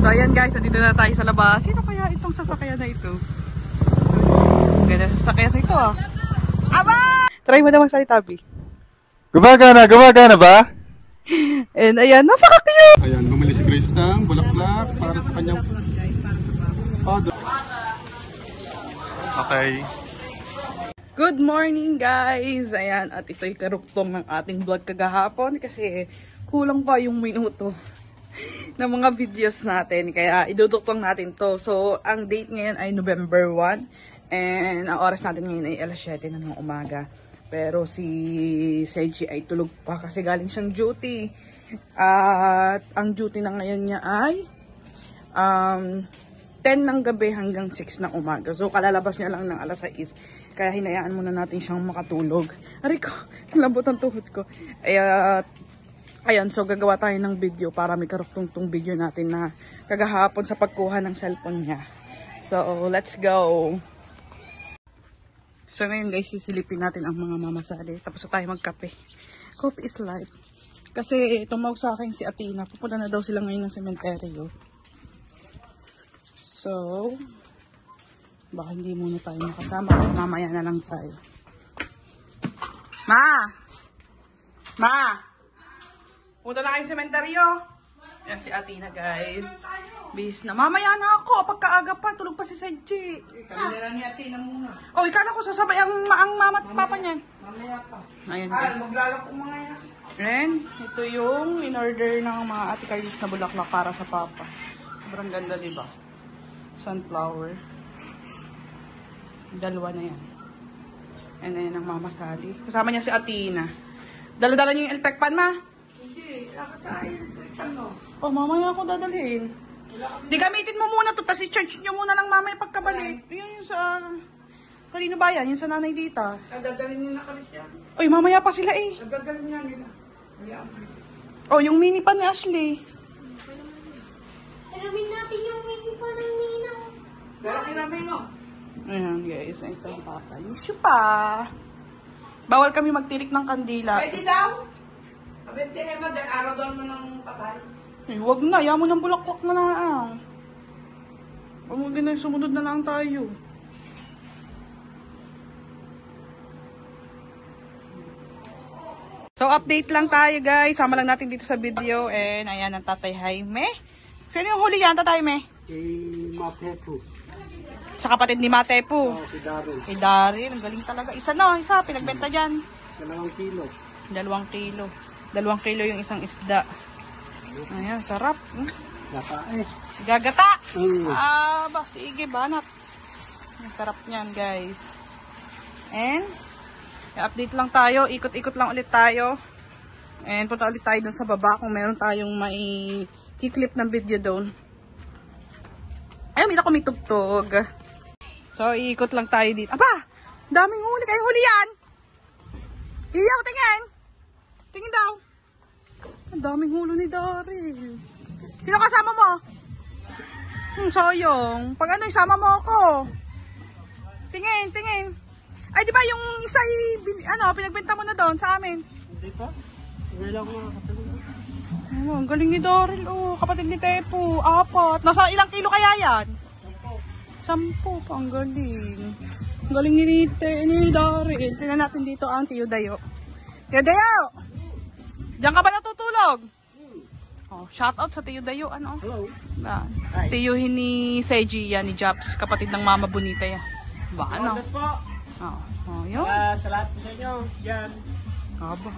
So ayan guys, dito na tayo sa labas. Sino kaya itong sasakyan na ito? Ganda sasakyan na ito ah. Aba! Try mo na magsalita, Bi. Gumagana ba? And ayan, napaka-cute! Ayan, bumili si Grace ng bulaklak para sa kanyang father. Okay. Good morning guys! Ayan, at ito'y karuktong ng ating vlog kagahapon kasi kulang pa yung minuto ng mga videos natin. Kaya iduduktong natin to. So, ang date ngayon ay November 1 and ang oras natin ngayon ay alas 7 na ng umaga. Pero si Seiji ay tulog pa kasi galing siyang duty. At ang duty na ngayon niya ay 10 ng gabi hanggang 6 ng umaga. So, kalalabas niya lang ng alas 6. Kaya hinayaan muna natin siyang makatulog. Aray ko, lambot ang tuhod ko. Ayan, so gagawa tayo ng video para may karuktong video natin na kagahapon sa pagkuha ng cellphone niya. So, let's go! So ngayon guys, sisilipin natin ang mga mamasali. Tapos na tayo magkape. Coffee is life. Kasi tumawag sa akin si Athena. Pupunta na daw sila ngayon ng sementeryo. So, baka hindi muna tayo makasama. Mamaya na lang tayo. Ma! Punta na kayo sa sementeryo. Yan si Athena guys. Bis na. Mamaya na ako. Pagkaaga pa. Tulog pa si Seiji. Kami na lang ni Athena muna. Oh, ikala ko sasabay ang mama at papa niyan. Mamaya pa. Ayan guys. Maglalako mga yan. And ito yung in-order ng mga Ate Carlis na bulaklak para sa papa. Sobrang ganda, diba? Sunflower. Dalawa na yan. And then ang Mama Sally. Kasama niya si Athena. Dala-dala niyo yung electric pan, ma? Hindi. Dapat tayo. Ano? Oh, mamaya ako dadalhin. Di gamitin mo muna to, tapos i-charge nyo muna lang mamaya pagkabalik. Yan yung sa... Kanino ba yan? Yung sa Nanay Ditas. Nagdadalhin nila kami siya. Oy, mamaya pa sila eh. Nagdadalhin nga nila. Oh, yung mini pan ni Ashley. Alamin natin yung mini pa ng Nina. Dala-kiramin mo. Ayan guys, ito ang papa. Yung pa. Bawal kami magtirik ng kandila. Pwede daw. Abente Emma, dahil araw daw mo ng patay. Eh, wag na. Yaman ng bulaklak na lang. Huwag mo ganun, sumunod na lang tayo. So, update lang tayo guys. Sama lang natin dito sa video. And ayan ang Tatay Jaime. Sino yung huli yan, Tatay Jaime? Matepo. Sa kapatid ni Matepo. Si Daryl. Kay Daryl. Ang galing talaga. Isa pinagbenta dyan. 2 kilo. 2 kilo. 2 kilo yung isang isda. Ayan, sarap. Gata eh. Gagata! Sige, banat. Ang sarap niyan, guys. And, update lang tayo. Ikot-ikot lang ulit tayo. And, punta ulit tayo dun sa baba kung meron tayong may kiklip ng video doon. Ayun, may tugtog. So, iikot lang tayo dito. Aba! Daming huli. Kayong huli yan! Iyaw, tingin! Tingin daw. Ang daming hulo ni Daryl. Sino kasama mo? Sayang. Pag ano, isama mo ako. Tingin. Ay, di ba yung isa pinagbenta mo na doon sa amin? Hindi pa? Hindi lang mga kapatid. Oh, ang galing ni Daryl. Oh, kapatid ni Tepo. 4. Nasa ilang kilo kaya yan? 10 pa. Ang galing. Ang galing ni Daryl. Tingnan natin dito ang Tiyo Dayo. Tiyo Dayo! Diyan ka ba natutulog? Oh, shout out sa Tiyo Dayo. Ano? Hello. Tiyuhin ni Seiji yan, ni Japs. Kapatid ng Mama Bonita yan. Ba, ano? Yes po. Oh, yun. Sa lahat po sa inyo. Yan. Aba.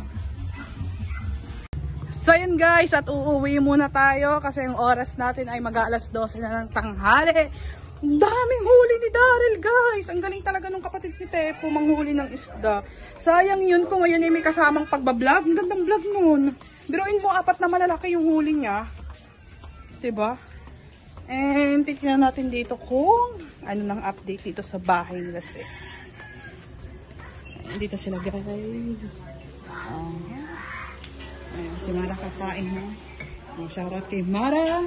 So yun guys, at uuwi muna tayo kasi yung oras natin ay mag-aalas 12 na ng tanghali. Ang daming huli ni Daryl guys. Ang galing talaga nung kapatid ni Tepo manghuli ng isda. Sayang yun kung ngayon ay may kasamang pagbablog. Ang gandang vlog nun. Biruin mo, 4 na malalaki yung huli niya. Diba? And tignan natin dito kung ano nang update dito sa bahay nila Seth. Dito sila guys. Ayan, si Mara kakain na. Shoutout kay Mara.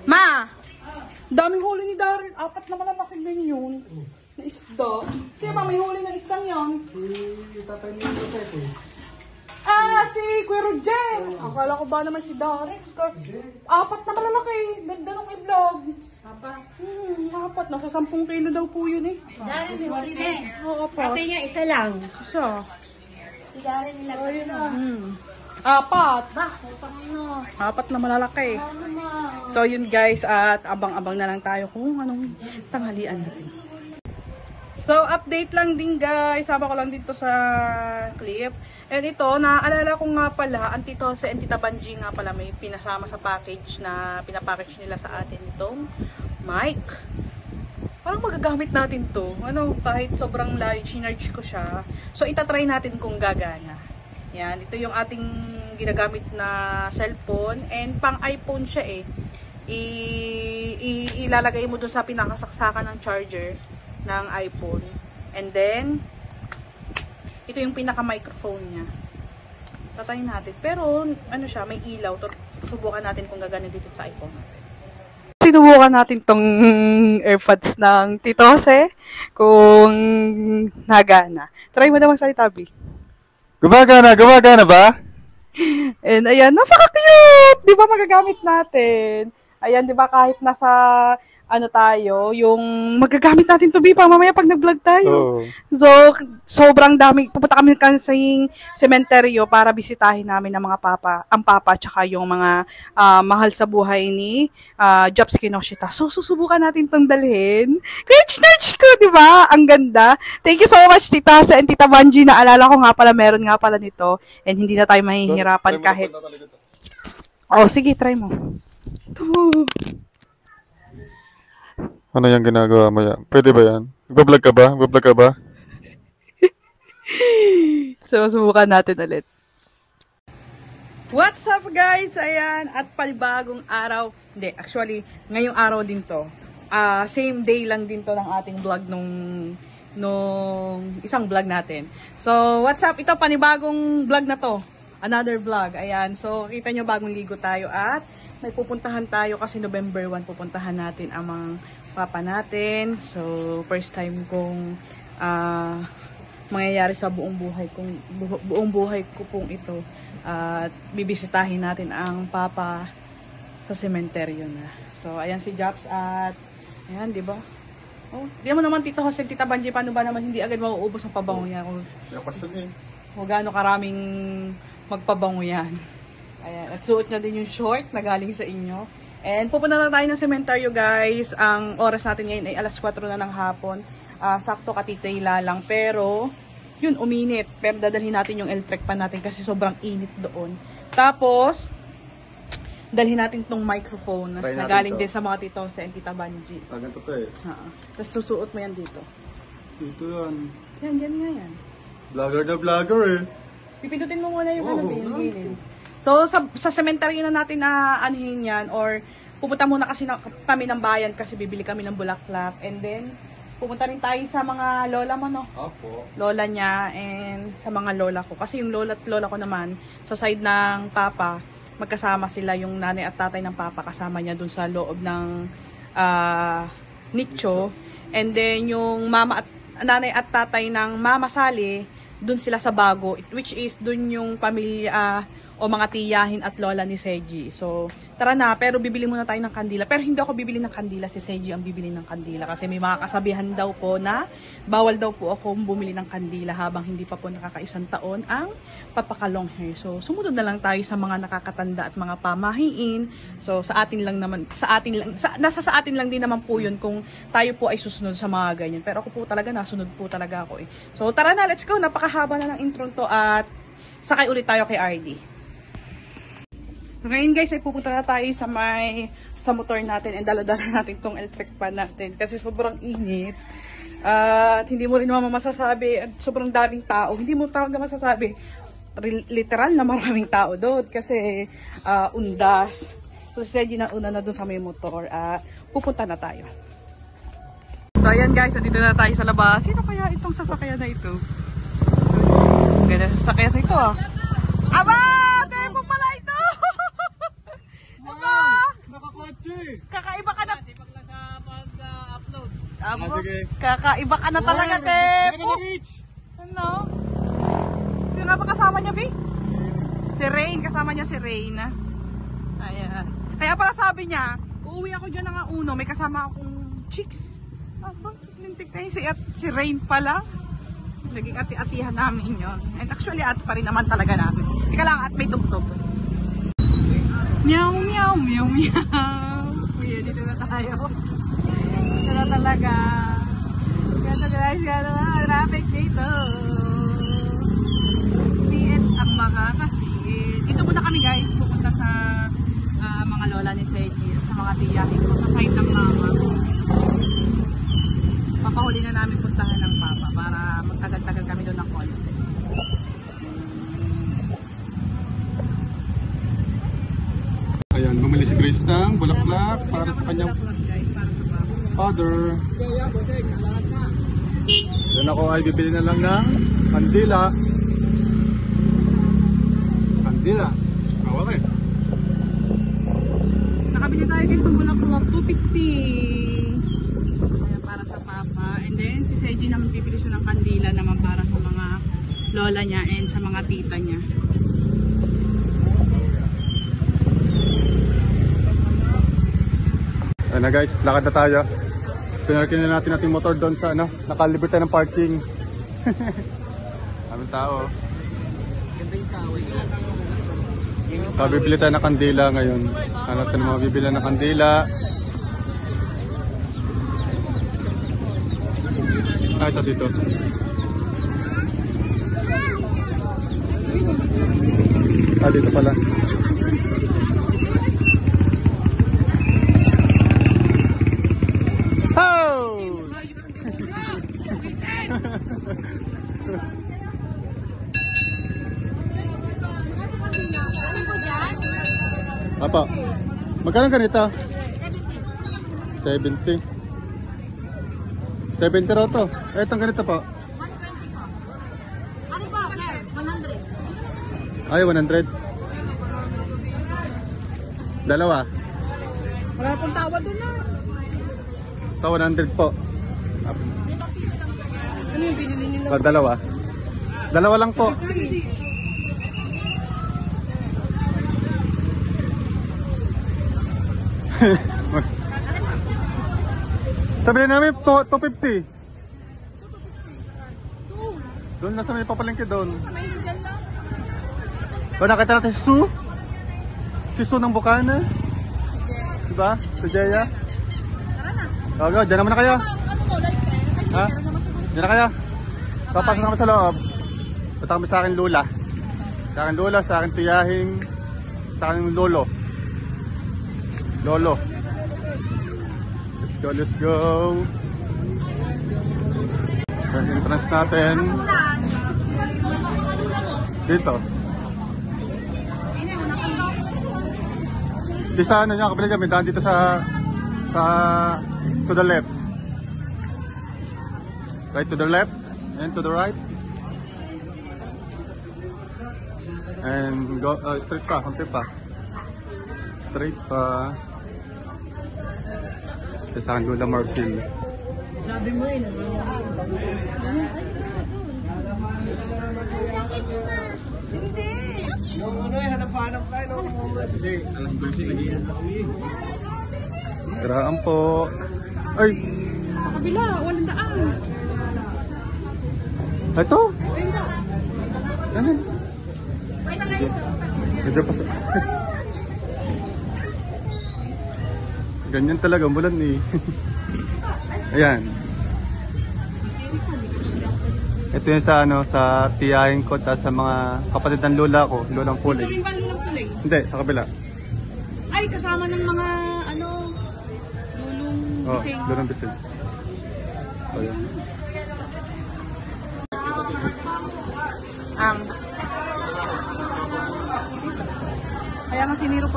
Ma! Daming huli ni Daryl. 4 na malalaki din yun. Na isda. Sino ba may huli ng isdang yan? Si tatay ni Matepo. Si Kuya Roger. Akala ko ba naman si Daryl. 4 na malalaki. Ganda nung iblog. apat. Nasa 10 kilo daw po yun eh. Dari nila rin. Oo, apat. Ate niya, isa lang. Isa. Dari nila rin. Apat. Bah, utang no. Apat na malalaki. Ano mo? So yun guys, at abang-abang na lang tayo kung anong tanghalian natin. So update lang din guys, sama ko lang dito sa clip. And ito, naaalala ko nga pala, ang Tito Jose and Tita Banji nga pala may pinasama sa package na pinapackage nila sa atin itong mic. Parang magagamit natin to. Ano, kahit sobrang layo, chinarge ko siya. So itatry natin kung gagana. Yan, ito yung ating ginagamit na cellphone and pang iPhone siya eh. Ilalagay mo doon sa pinakasaksakan ng charger ng iPhone. And then, ito yung pinaka-microphone niya. Tatayin natin. Pero, ano siya, may ilaw. Subukan natin kung gagana dito sa iPhone natin. Sinubukan natin tong AirPods ng Tito Jose kung nagana. Try mo na magsalita, B. Gumagana ba? And ayan, napaka-cute! Di ba magagamit natin? Ayan, di ba kahit nasa ano tayo, yung magagamit natin to be pa mamaya pag nag-vlog tayo. Oo. So, sobrang dami. Pupunta kami kasing sementeryo para bisitahin namin ang ang papa tsaka yung mga mahal sa buhay ni Jobs Kinoshita. So, susubukan natin tong dalhin. Kaya chinarge ko, di ba? Ang ganda. Thank you so much, Tita Jose and Tita Banji. Naalala ko nga pala, meron nga pala nito. And hindi na tayo mahihirapan kahit... Oh, sige, try mo. Ito. Ano yung ginagawa mo yan? Pwede ba yan? Nagbablog ka ba? Nagbablog ka ba? So, subukan natin ulit. What's up guys? Ayan, at panibagong araw. Hindi, actually, ngayong araw din to. Same day lang din to ng ating vlog nung isang vlog natin. So, what's up? Ito, panibagong vlog na to. Another vlog. Ayan, so kita nyo bagong ligo tayo at may pupuntahan tayo kasi November 1 pupuntahan natin ang mga papa natin. So, first time kong mangyayari sa buong buhay ko pong ito. At bibisitahin natin ang papa sa sementeryo na. So, ayan si Jobs at ayan, di ba? Oh, di mo naman Tito Jose, Tita Banji, paano ba naman hindi agad mauubos ang pabango niya kung gaano karaming magpabango yan. Ayan, at suot na din yung short na galing sa inyo. And pupunta na tayo ng sementeryo guys. Ang oras natin ngayon ay alas 4 na ng hapon. Sakto katitila lang. Pero, yun, uminit. Pero dadalhin natin yung electric pan natin kasi sobrang init doon. Tapos, dalhin natin tong microphone na galing din sa mga Tito Jose and Tita Banji. Ganito to eh. Tapos susuot mo yan dito. Dito yan. Yan nga yan. Vlogger na vlogger eh. Pipindutin mo muna yung yung gilid. So, sa sementeryo na natin na anuhin yan, or pupunta muna kasi kami ng bayan kasi bibili kami ng bulaklak. And then, pupunta rin tayo sa mga lola mo, no? Opo. Lola niya and sa mga lola ko. Kasi yung lola at lola ko naman, sa side ng papa, magkasama sila yung nanay at tatay ng papa. Kasama niya dun sa loob ng nicho. And then, yung nanay at tatay ng mama Sally, dun sila sa bago. Which is, dun yung pamilya... o mga tiyahin at lola ni Seji. So, tara na, pero bibili muna tayo ng kandila. Pero hindi ako bibili ng kandila, si Seji ang bibili ng kandila. Kasi may mga kasabihan daw po na bawal daw po ako bumili ng kandila habang hindi pa po nakakaisang taon ang papakalong hair. So, sumunod na lang tayo sa mga nakakatanda at mga pamahiin. So, sa atin lang naman, nasa sa atin lang din naman po yun kung tayo po ay susunod sa mga ganyan. Pero ako po talaga, nasunod po talaga ako eh. So, tara na, let's go. Napakahaba na ng intro to at sakay ulit tayo kay RD. Ngayon guys, ay pupunta na tayo sa motor natin and dala-dala natin tong electric pan natin kasi sobrang init at hindi mo rin naman masasabi at sobrang daming tao, hindi mo talaga masasabi literal na maraming tao doon kasi undas. So sige na una na doon sa may motor at pupunta na tayo. So ayan guys, dito na tayo sa labas. Sino kaya itong sasakyan na ito? Ganda sasakyan na ito ah. Aba! Tempo pala ito! Aba! Nakakotse! Kakaiba ka na! Sipag lang sa pag-upload. Sige. Kakaiba ka na talaga, Tempo! Ano? Sino nga ba kasama niya, Bi? Si Rain, kasama niya si Rain. Ayan. Kaya pala sabi niya, uuwi ako dyan ng uno, may kasama akong chicks. Lintik na yun si Rain pala. Naging ati-atihan namin yon. And actually ate pa rin naman talaga namin. Teka lang at may tugtog. Meow meow meow meow. Kuya dito na tayo. Dito na talaga. Kaya guys, traffic dito. Siit ang makakasit. Dito muna kami guys, pupunta sa mga lola ni Seiji at sa mga tiyahin ko sa side ng mama. Papahuli na namin puntahan ng papa para magtagal-tagal kami doon ng konti. Ayan, bumili si Grace ng bulaklak para sa kanyang father. Yan ako ay bibili na lang ng kandila. Kandila. Okay. Nakabili tayo guys ng bulaklak, 250. Ayan, para sa papa. And then si Seiji naman bibili siya ng kandila naman para sa mga lola niya and sa mga tita niya. Ayan na guys, lakad na tayo. Pinarkin na natin ating motor doon sa ano, nakalibot tayo ng parking. Aming tao. Bibili tayo ng kandila ngayon. Ano tayo mga bibili ng kandila. Ah, ito dito. Ah, dito pala. Apa? Magkano ganito? 70. 70 raw to. Eh, itong ganito po. 120 po. Ano ba, sir? 100. Ay, 100. Dalawa. Wala pong tawa doon na. Ito, 100 po. Ano yung binili nila? Dalawa. Dalawa lang po. Sabihin namin 250. Doon na sa may papalengke doon. O, nakita natin si Sue. Si Sue ng Bukana. Diba? Si Jaya. O, go. Diyan naman na kayo. Ha? Diyan na kayo. Papasok naman sa loob. Punta kami sa akin lula. Sa akin lula, sa akin tiyahin, sa akin lolo. Lolo. Let's go, let's go. Entrance natin. Dito. Di sa ano nyo, kapila kami, daan dito sa to the left. Right to the left and to the right. And go straight pa, konti pa. Straight pa. Sa Lula Marfil. Sabi mo yun, Graan po. Ay! Sa kabila, walang daan. Ito! Ano? Medyo pa. Ganyan talaga, bulan eh. Ayan. Ito yung sa ano, sa tiyahin ko at sa mga kapatid ng lola ko, lolang Pulay. Ito rin ba ng Pulay? Hindi, sa kabila. Ay, kasama ng mga ano, lulong Oh, bising. lolang bisig. Oh, yan. Kaya nga si 0.5.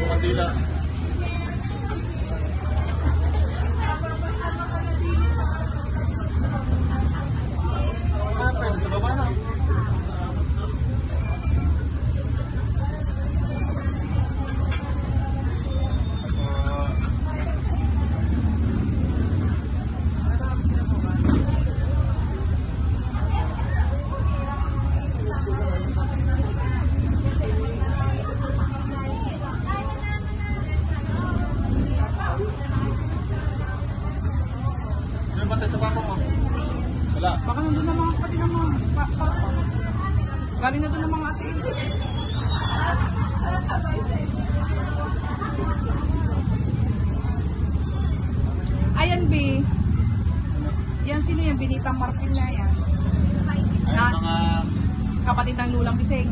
Manila. Pwede sa baba na. Ayan, B. Yan, sino yung Binitang Marfil na yan? Ay, mga Kapatid ng Lulang Biseng.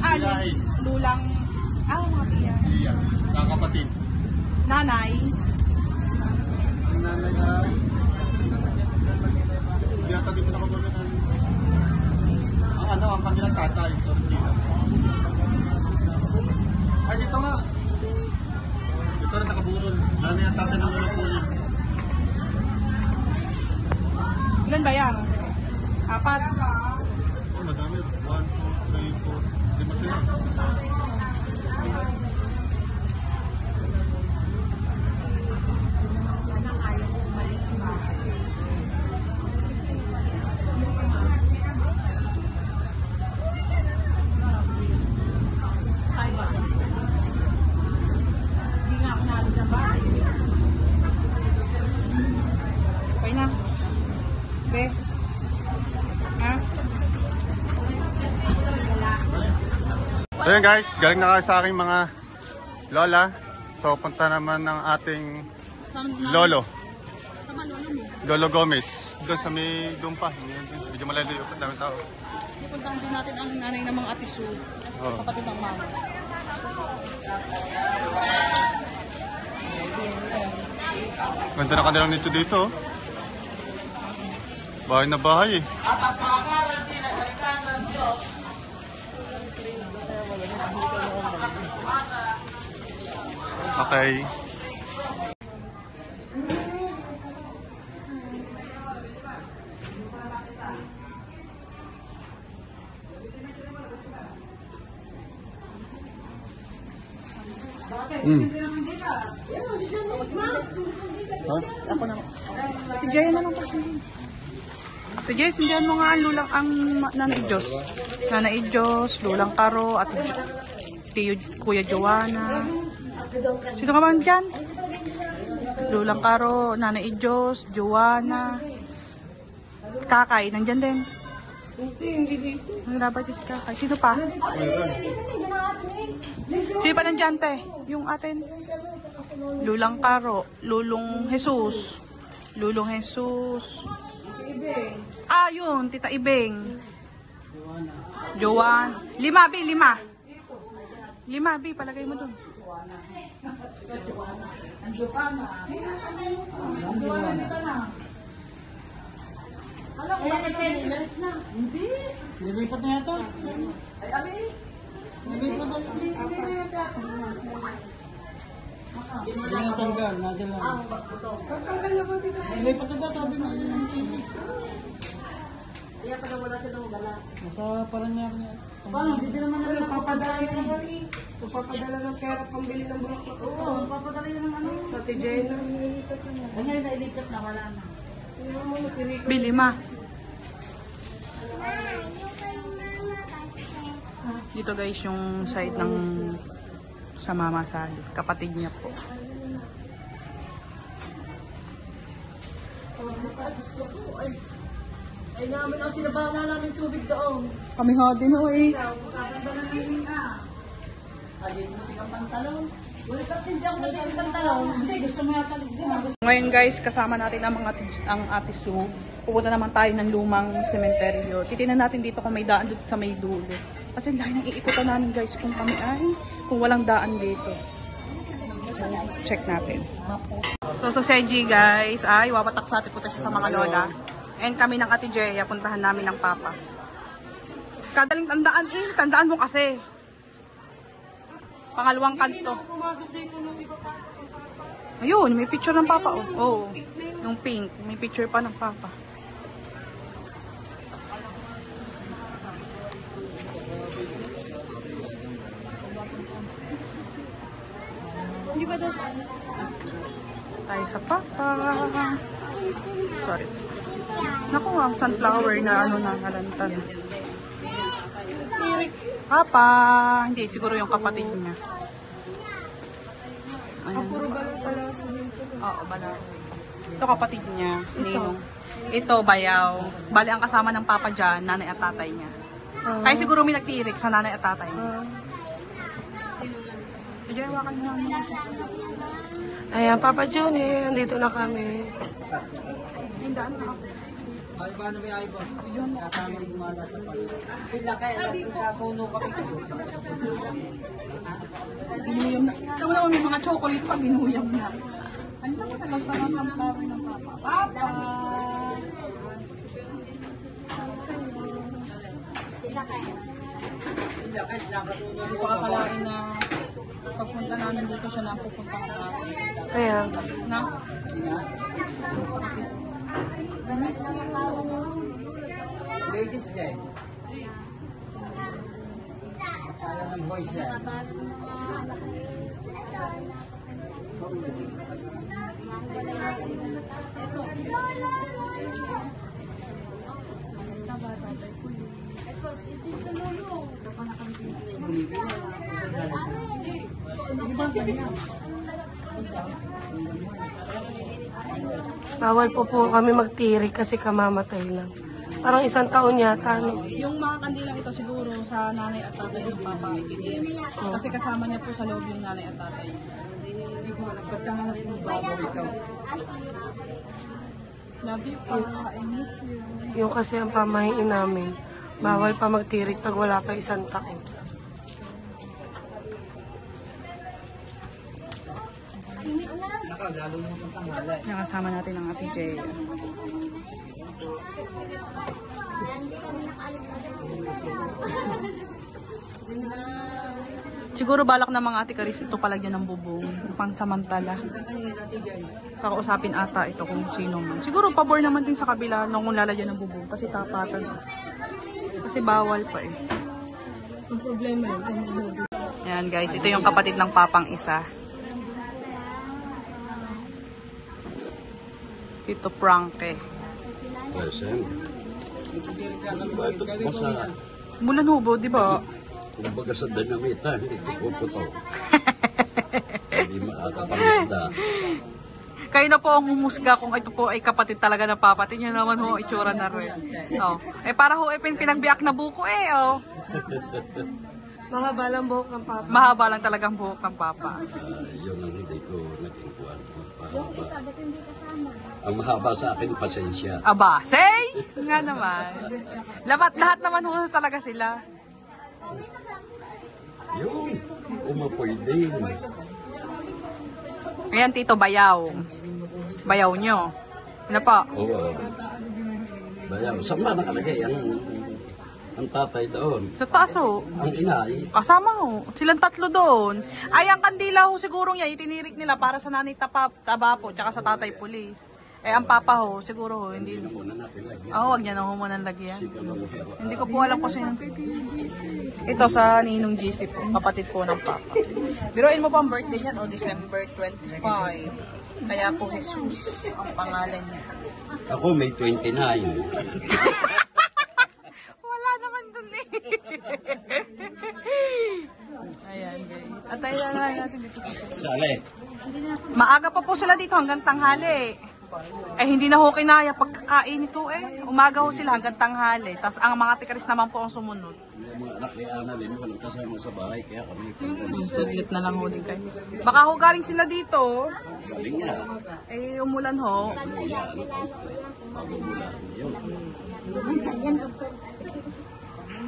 Pilay. Lulang... mga tiya. iya, kakapatid. Nanay. Ang nanay ay yata dito nakagulo ng ang kanilang tatay. Ay, dito nga. Dito rin nakaburol. Nanay ang tatay ng Lola Puli. Ilan ba yan? 4. Oh, madami. 1, 2, 3, 4. 5 sila. Okay na. Be. Ha? So yun guys, galing na kayo sa aking mga lola. So punta naman ng ating lolo. Lolo Gomez. Doon sa may Dumpa. Medyo malayo yun. Dami tao. Ipuntahan din natin ang nanay ng mga atisu. Oh. Kapatid ng mama. Ganda na kanilang nito dito. Bahay na bahay eh. Okay. Ako na. Si Jay naman po. Si Jay, sindihan mo nga ang lulang ang Nanay Diyos. Nanay Diyos, Lulang Karo, at Tiyo, Kuya Joanna. Sino ka ba dyan? Lulang Karo, Nanay Diyos, Joanna. Kakay, nandyan din. Dapat si Kakay. Sino pa? Sino pa nandyan, te? Yung atin. Lulang Karo, Lulong Jesus. Lulong Jesus. Yun, Tita Ibeng. Joanna. 5, B, 5. 5, B, palagay mo dun. Ang Joanna. Ang Joanna dito na. Alam ko, nag-sentence na. Hindi. Nilipat na yata. Ay, abi. Nilipat na yata. Hindi na tanggal, nadal lang. Pagtanggal na ba dito? Nilipat na daw, sabi na. Kaya pala wala sila wala. Nasa Paranaque niya. Paano? Hindi naman naman papadala ng money. Papadala ng pera pambili ng bulak. Oo, papadala ng ano. Sa TJ na nilipat na. Ano yung nailipat na wala na. Bili ma. Dito guys yung side ng sa Mama Sally. Kapatid niya po. Ay namin ang sinabahan na namin tubig doon. Kami ho din ho eh. Ngayon guys, kasama natin ang Ate Sue. Pupunta naman tayo ng lumang sementeryo. Titingnan natin dito kung may daan dito sa may dulo. Kasi lahat ng iikutan namin guys kung kami kung walang daan dito. So, check natin. So sa Seji guys, wawatak sa atin punta siya sa mga lola. And kami ng Ate Jeya, puntahan namin ng Papa. Kadaling tandaan tandaan mo kasi. Pangalawang kanto. Ayun, may picture ng Papa. Oh, yung pink. May picture pa ng Papa. Hindi ba daw? Tayo sa Papa. Sorry. Naku, ang sunflower na nalantan. Papa. Hindi, siguro yung kapatid niya. Puro balas dito. Oo, balas. Ito kapatid niya. Ninong. Ito, bayaw. Bali ang kasama ng Papa dyan, nanay at tatay niya. Kaya siguro may nagtirik sa nanay at tatay. Medyo hawakan mo naman. Ayan, Papa Juni, andito na kami. Hindaan na ako. Binuyam na. Tama naman may mga chocolate pa, binuyam na. Ano naman nalasarap ang flower ng papa? Papa! Hindi ko akalain na pagpunta namin dito siya na pupunta ka natin. Ayan. Na? Ladies Day. Kaya ng voice yan. Bawal po kami magtirik kasi kamamatay lang. Parang 1 taon yata, no? Yung mga kandilang ito siguro sa nanay at tatay ng papa itinir. Kasi kasama niya po sa loob yung nanay at tatay. Basta nga po bago ito. Love you pa, I miss you. Yung kasi ang pamahiin namin, bawal pa magtirik pag wala pa 1 taon. Nakasama natin ang Ate Jay. Siguro balak ng mga Ate Karis ito palagyan ng bubong, pang samantala. Kakausapin ata ito kung sino man. Siguro pabor naman din sa kabila nung lalagyan ng bubong kasi tapatan. Kasi bawal pa eh. Ang problema yun. Ayan guys, ito yung kapatid ng papang isa. Tito Franke. Mulan hubo, di ba? Kumbaga sa dinamita, hindi ko puputo. Hindi makakapangisda. Kayo na po ang humusga kung ito po ay kapatid talaga ng papa. Tingnan naman ho, itsura na rin. Oh. Eh para ho, pinagbiyak na buko eh. Oh. Mahaba lang buhok ng papa. Mahaba lang talagang buhok ng papa. Yun ang hindi ko naging kuwan. Ang mahaba sa akin, pasensya. Aba, say! Nga naman. Lahat naman ho talaga sila. Yun, umapoy din. Ayan, Tito Bayaw. Bayaw nyo. Ano po? Oo. Bayaw, saan ba nakalagay ang tatay doon? Sa taas ho. Ang inay, Kasama ho. Silang tatlo doon. Ay, ang kandila ho siguro niya, itinirik nila para sa nanay taba po, tsaka sa tatay pulis. Eh, ang papa ho, siguro ho, hindi. hindi na muna natin lagyan. Wag niya na ho muna lagyan. Siguro, Hindi ko po alam kung sino. Ito sa Ninong GC po, kapatid po ng papa. Biruin mo pa ang birthday niyan, December 25. Kaya po Jesus ang pangalan niya. ako may 29. Wala naman dun eh. Ayan guys. Antayin lang natin dito sa Sale. Maaga pa po sila dito hanggang tanghali. Eh hindi na ho kinaya pagkakain ito eh. Umaga ho sila hanggang tanghali. Tapos ang mga tikaris naman po ang sumunod. Yung mga anak ni Annalyn, walang kasama sa bahay, kaya kami Saglit na lang ho din kayo. Baka ho galing sila dito. galing niya. Eh umulan ho. Kuya, ano pa? Bago mula. Yun.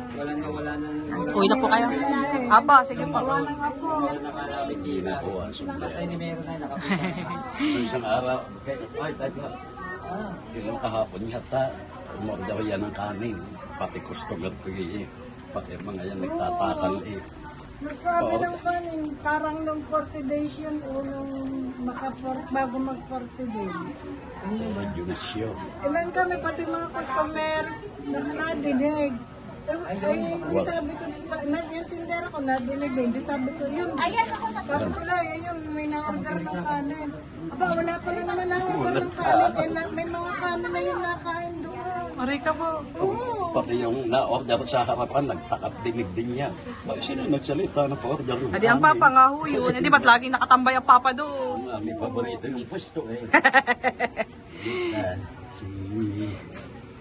Wala nang Uwi na po kayo. Aba, sige po. Hindi na ako ang sumbay. meron na Nung isang araw, ay, tayo. Ilang kahapon yata, umorder yan ng kanin. Pati customer ko eh. Pati mga yan nagtatakal eh. Nagsabi ng kanin, parang nung 40 days yun o nung bago mag 40 days. Junisyo. Ilan kami, pati mga customer na nadinig. Ay, di sabi ko, yung tindera ko nadinig din. Di sabi ko, yun. Sabi ko lang, yun, may na-order ng kanin. Aba, wala pala naman na-order ng kanin. Eh, may mga kanin na yung nakain doon. Marika po. Pati yung na-order sa harapan, nagtakat dinig din niya. Bakit sino nagsalita na pa-order yung Adi ang papa nga ho yun. Hindi ba't laging nakatambay ang papa doon? Ang aming paborito yung pwesto eh. Si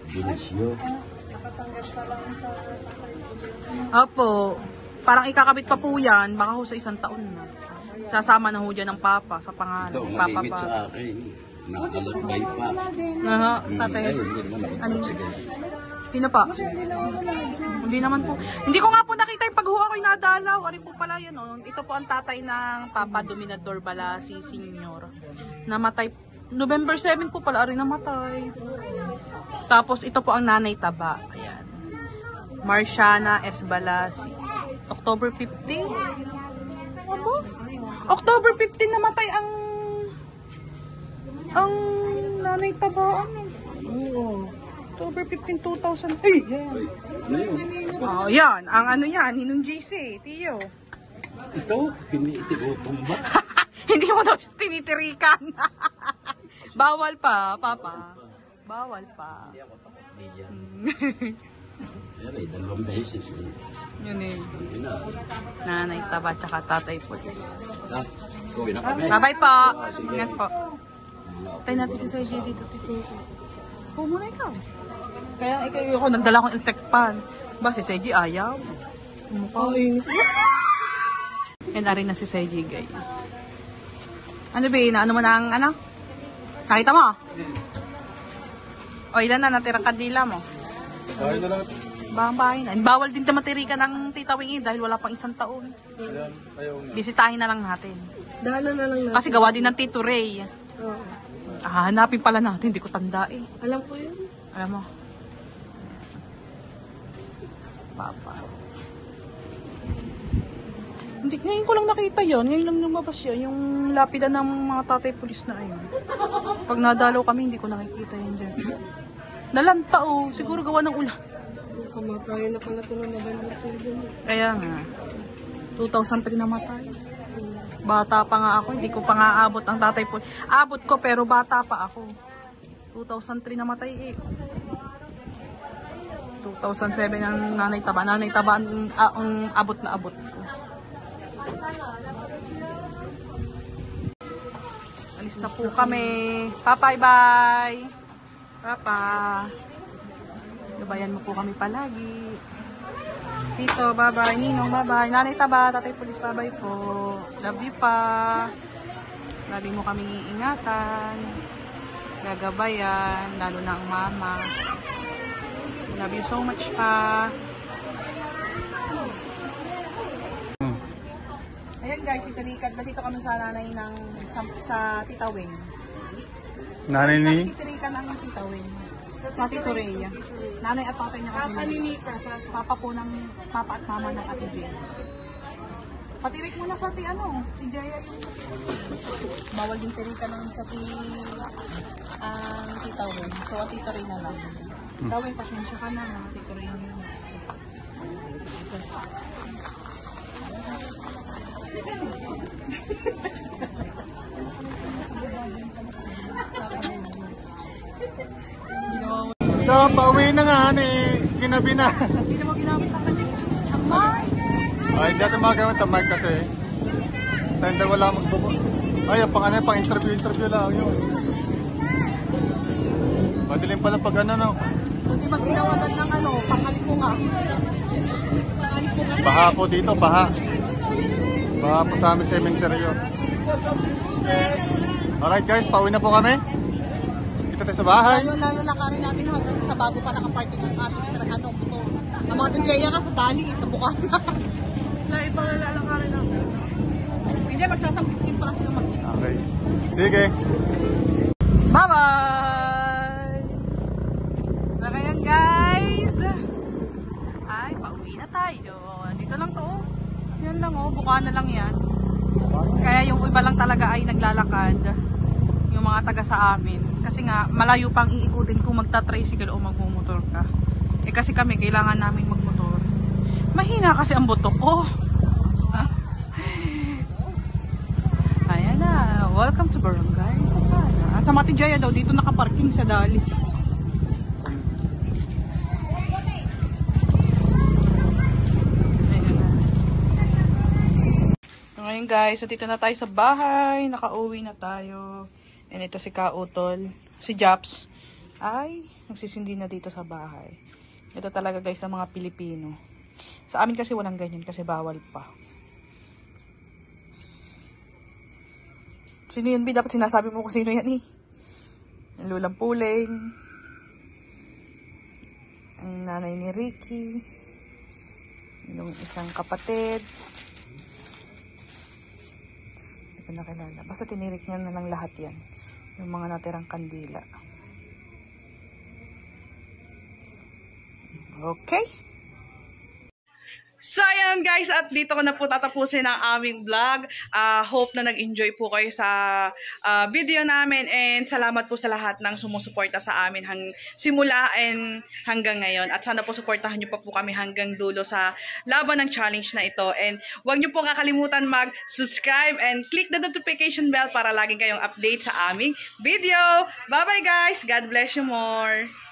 Junisyo. Nakatanggap pa lang sa Opo. Parang ikakabit pa po yan. Baka ho sa 1 taon na. Sasama na ho dyan ng papa sa pangalan. Ito, Papa malimit ba? sa akin. Nakalagay pa. Aha, tatay. Ay, hindi naman ako. Ano? Sige. Sino pa? Hindi naman po. Hindi ko nga po nakita yung pag-ho ako'y nadalaw. Ari po pala yun. Oh. Ito po ang tatay ng Papa Dominador Bala, si Senior. Namatay. November 7 po pala. Ari namatay. Tapos ito po ang nanay taba. Ayan. Marciana S. Balasi. October 15. Ano? October 15 namatay ang nanay taba. Ano? Oo. October 15, 2000. Ay! Ano yun? Oh, yan. Ang ano yan, Ninong JC, Tiyo. Ito, pinitibutom ba? Hindi mo daw tinitirikan. Bawal pa, Papa. Bawal pa. Hindi ako takot diyan. Yan ay 2 beses eh. Yun eh. Hindi na. Nanay taba, tsaka tatay pulis. Ah, gawin na kami. Bye-bye po. Sige. Ingat po. Tayo natin si Sergi dito, Tito. Po muna ikaw. Kaya ikaw ako, nagdala akong electric pan. Ba, si Sergi ayaw. Mukha. And ari na si Sergi, guys. Ano ba, ano mo na ang ano? Nakita mo? O, ilan na natirang kandila mo? Ayun na lang. Bahay na. Bawal din matirikan ng Tita Wingy dahil wala pang 1 taon. Ayan, ayaw nga. Bisitahin na lang natin. Dala na lang natin. Kasi gawa din ng Tito Ray. Oo. Hanapin pala natin, hindi ko tanda eh. Alam ko yun. Alam mo. Papa. Hindi, ngayon ko lang nakita yon. Ngayon lang lumabas yun. Yung lapida ng mga tatay pulis na ayun. Pag nadalaw kami, hindi ko nakikita yun dyan. Nalanta oh. Siguro gawa ng ulan. Kamatayan na pala ito ng November 7. Kaya nga. 2003 namatay. Bata pa nga ako. Hindi ko pa nga abot ang tatay pulis. Abot ko pero bata pa ako. 2003 namatay eh. 2007 ang nanay taba. Nanay taba ang abot na abot ko. Alis na po kami. Papa, bye. Papa. Gabayan mo po kami palagi. Tito, bye-bye. Ninong, bye-bye. Nanay taba, tatay pulis, bye-bye po. Love you pa. Lagi mo kami iingatan. Gagabayan, lalo na ang mama. Love you so much pa. Ayan guys, italikat. Dito kami sa nanay ng sa Tita Wing. Nanay ni? Italikat ng Tita Wing. Sa Tito Ray. Nanay at tatay niya kasi. Papa ni Mika. Papa po ng papa at mama ng Ate Jay. Patirik mo na sa ti ano, si Jaya yung bawal din tirika ng sa ti Tita Wing. So, Tito Ray na lang. Tita Wing, pasensya ka na. Tito Ray na lang. So, pauwi na nga ni ginabi na. Hindi mo ginamit ang kanyang mic. Ay, hindi natin magagamit ang mic kasi tender wala magbubo. Ay, pang interview lang yun. Madilim pala pag ano, no? Hindi magtinawagan ng ano, pangalipunga. Baha po dito, baha. Baha po sa aming cementerio. Alright guys, pauwi na po kami. Dito tayo sa bahay. Tayo lalakarin natin hanggang sa bago pa nakaparking ang ating motor. Ang mga Tadjaya ka sa dali, sa bukana. Lahat pa lalakarin natin. Hindi, magsasambit pa lang sila magkita. Okay. Sige. Bye-bye! So kaya guys, ay, pauwi na tayo. Dito lang to. Yan lang oh, bukana lang yan. Kaya yung iba lang talaga ay naglalakad. Yung mga taga sa amin. Kasi nga, malayo pang iikutin kung magta-tricycle o magmumotor ka. Eh kasi kami, kailangan namin magmotor. Mahina kasi ang buto ko. Ayan na. Welcome to Barangay Bukana. At sa Matijaya daw, dito nakaparking sa dali. Ayan na. So ngayon guys, so dito na tayo sa bahay. Nakauwi na tayo. And ito si Kautol. Si Japs ay nagsisindi na dito sa bahay. Ito talaga guys ng mga Pilipino. Sa amin kasi walang ganyan kasi bawal pa. Sino yun, Bi? Dapat sinasabi mo kung sino yan eh. Ang lulang puling. Ang nanay ni Ricky. Yung isang kapatid. Hindi ko nakilala. Basta tinirik niya na lang lahat yan. Yung mga natirang kandila. Okay. So, ayan guys, at dito ko na po tatapusin ang aming vlog. Hope na nag-enjoy po kayo sa video namin and salamat po sa lahat ng sumusuporta sa amin simula and hanggang ngayon. At sana po suportahan nyo pa po kami hanggang dulo sa laban ng challenge na ito. And huwag nyo po kakalimutan mag-subscribe and click the notification bell para laging kayong update sa aming video. Bye-bye guys! God bless you more!